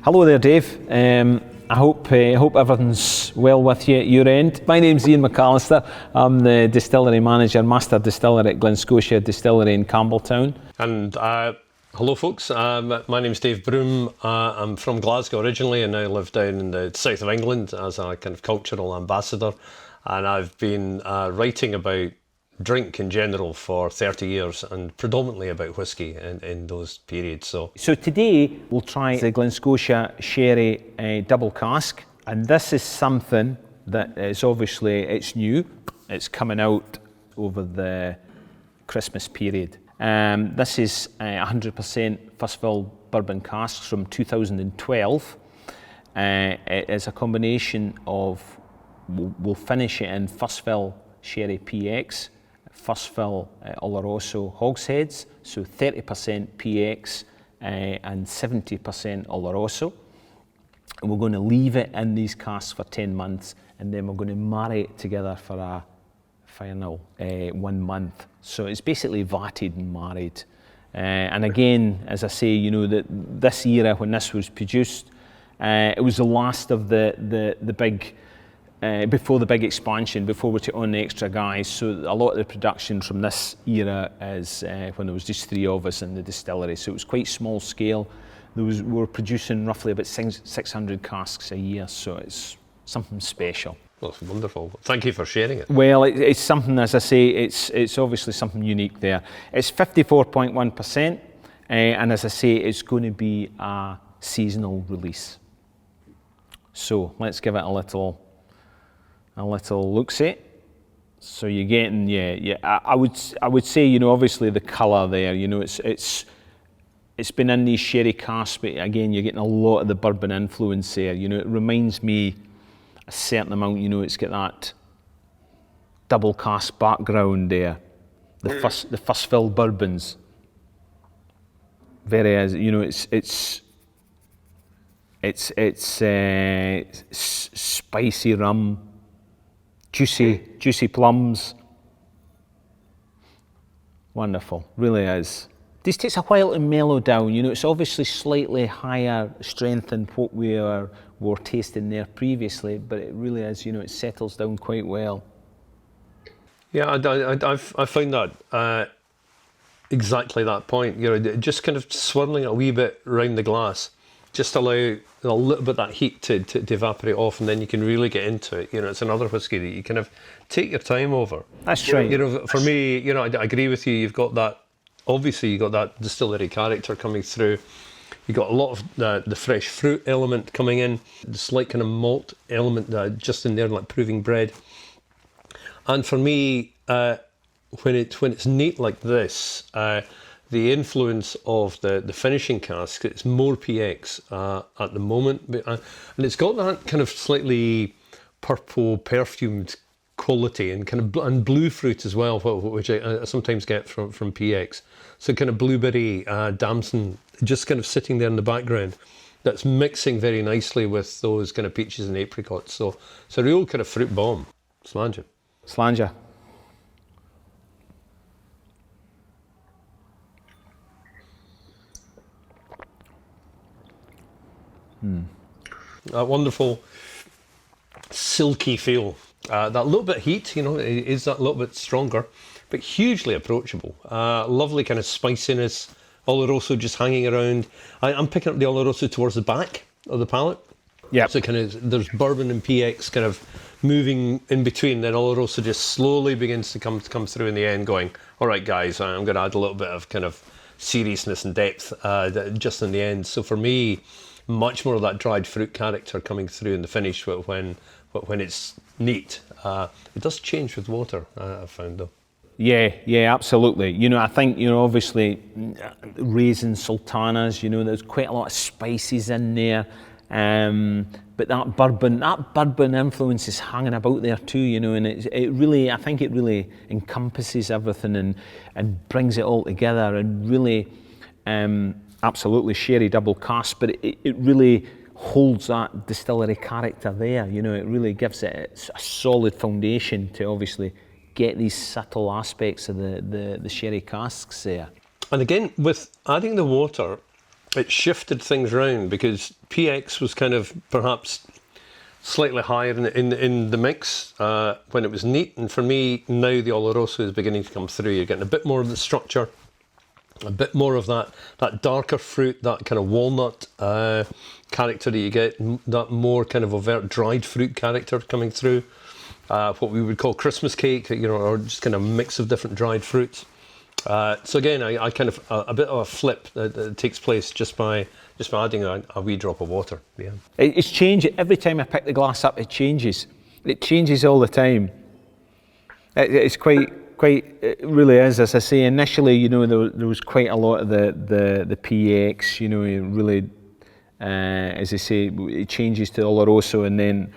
Hello there, Dave. I hope everything's well with you at your end. My name's Ian McAllister. I'm the distillery manager, master distiller at Glen Scotia Distillery in Campbelltown. And hello folks, my name's Dave Broom. I'm from Glasgow originally and now live down in the south of England as a kind of cultural ambassador. And I've been writing about drink in general for 30 years and predominantly about whisky in those periods. So today we'll try the Glen Scotia Sherry Double Cask, and this is something that is obviously, it's new, it's coming out over the Christmas period. This is 100% first fill bourbon casks from 2012. It is a combination of, we'll finish it in first fill Sherry PX, first fill Oloroso hogsheads, so 30% PX and 70% Oloroso. And we're going to leave it in these casks for 10 months, and then we're going to marry it together for a final 1 month. So it's basically vatted and married. And again, as I say, you know, that this era when this was produced, it was the last of the big, before the big expansion, before we took on the extra guys. So a lot of the production from this era is when there was just 3 of us in the distillery. So it was quite small scale. We were producing roughly about 600 casks a year, so it's something special. well, it's wonderful. Thank you for sharing it. Well, it's something, as I say, it's obviously something unique there. It's 54.1%, and as I say, it's going to be a seasonal release. So let's give it a little look-see. So you're getting, I would say, you know, obviously the colour there, you know, it's been in these sherry casks, but again, you're getting a lot of the bourbon influence there. You know, it reminds me a certain amount, you know, it's got that double cask background there. The first fill bourbons. Very, as you know, it's spicy rum, juicy plums. Wonderful, really is. This takes a while to mellow down. You know, it's obviously slightly higher strength than what we were tasting there previously, but it really is. You know, it settles down quite well. Yeah, I find that exactly that point. You know, just kind of swirling a wee bit round the glass, just allow a little bit of that heat to evaporate off, and then you can really get into it. You know, it's another whiskey that you kind of take your time over. That's right. You know, for me, you know, I agree with you. You've got that. Obviously, you got that distillery character coming through. You got a lot of the fresh fruit element coming in, the slight kind of malt element just in there, like proving bread. And for me, when it's neat like this, the influence of the finishing cask, it's more PX at the moment, and it's got that kind of slightly purple perfumed quality and kind of and blue fruit as well, which I sometimes get from PX. So kind of blueberry, damson, just kind of sitting there in the background. That's mixing very nicely with those kind of peaches and apricots. So it's a real kind of fruit bomb. Slanger. Slanger. That wonderful silky feel. That little bit of heat, you know, is that little bit stronger, but hugely approachable. Lovely kind of spiciness. Oloroso just hanging around. I'm picking up the Oloroso towards the back of the palate. Yeah. So kind of there's bourbon and PX kind of moving in between. Then Oloroso just slowly begins to come through in the end, going, all right, guys, I'm going to add a little bit of kind of seriousness and depth just in the end. So for me, much more of that dried fruit character coming through in the finish when it's neat. It does change with water, I've found though. Yeah, absolutely. You know, I think, you know, obviously raisin sultanas, you know, there's quite a lot of spices in there. But that bourbon influence is hanging about there too, you know, and it really, I think it really encompasses everything and brings it all together and really, absolutely sherry double cask, but it really holds that distillery character there, you know, it really gives it a solid foundation to obviously get these subtle aspects of the sherry casks there. And again, with adding the water, it shifted things around, because PX was kind of perhaps slightly higher in the mix when it was neat, and for me now the Oloroso is beginning to come through. You're getting a bit more of the structure, a bit more of that darker fruit, that kind of walnut character that you get, that more kind of overt dried fruit character coming through. What we would call Christmas cake, or just kind of mix of different dried fruits. So again, I kind of a bit of a flip that takes place just by adding a wee drop of water. Yeah, it's changing every time I pick the glass up. It changes. It changes all the time. It's quite. It really is. As I say, initially, there was quite a lot of the PX. It really, as I say, it changes to Oloroso, and then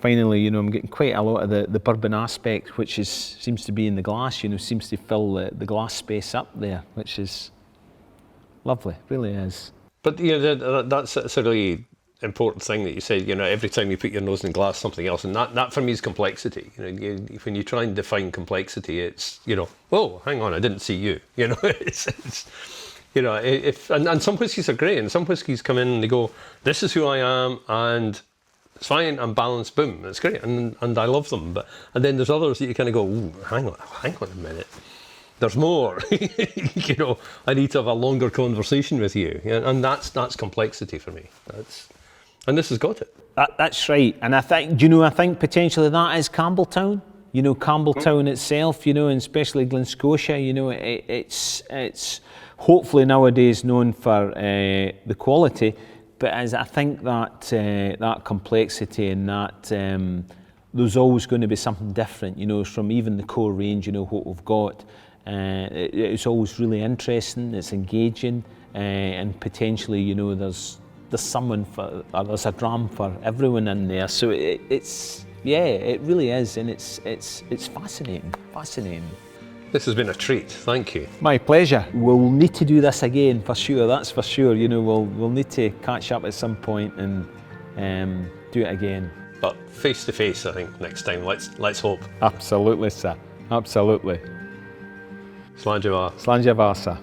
finally, I'm getting quite a lot of the bourbon aspect, which seems to be in the glass. Seems to fill the glass space up there, which is lovely. Really is. But that's a really important thing that you said. Every time you put your nose in glass, something else, and that for me is complexity. When you try and define complexity, it's oh, hang on, I didn't see you. It's and some whiskies are great, and some whiskies come in and they go, this is who I am, and it's fine, I'm balanced, boom, it's great, and I love them. And then there's others that you kind of go, ooh, hang on a minute, there's more. I need to have a longer conversation with you, and that's complexity for me. And this has got it. That's right, and I think potentially that is Campbelltown. Campbelltown itself, and especially Glen Scotia. It's hopefully nowadays known for the quality. But as I think that complexity and that there's always going to be something different, from even the core range, what we've got. It's always really interesting. It's engaging, and potentially, there's there's a dram for everyone in there. So it really is, and it's fascinating. This has been a treat, thank you. My pleasure. We'll need to do this again for sure, that's for sure. We'll need to catch up at some point and do it again. But face to face, I think, next time, let's hope. Absolutely, sir. Absolutely. Slàinte mhath. Slàinte mhath, sir.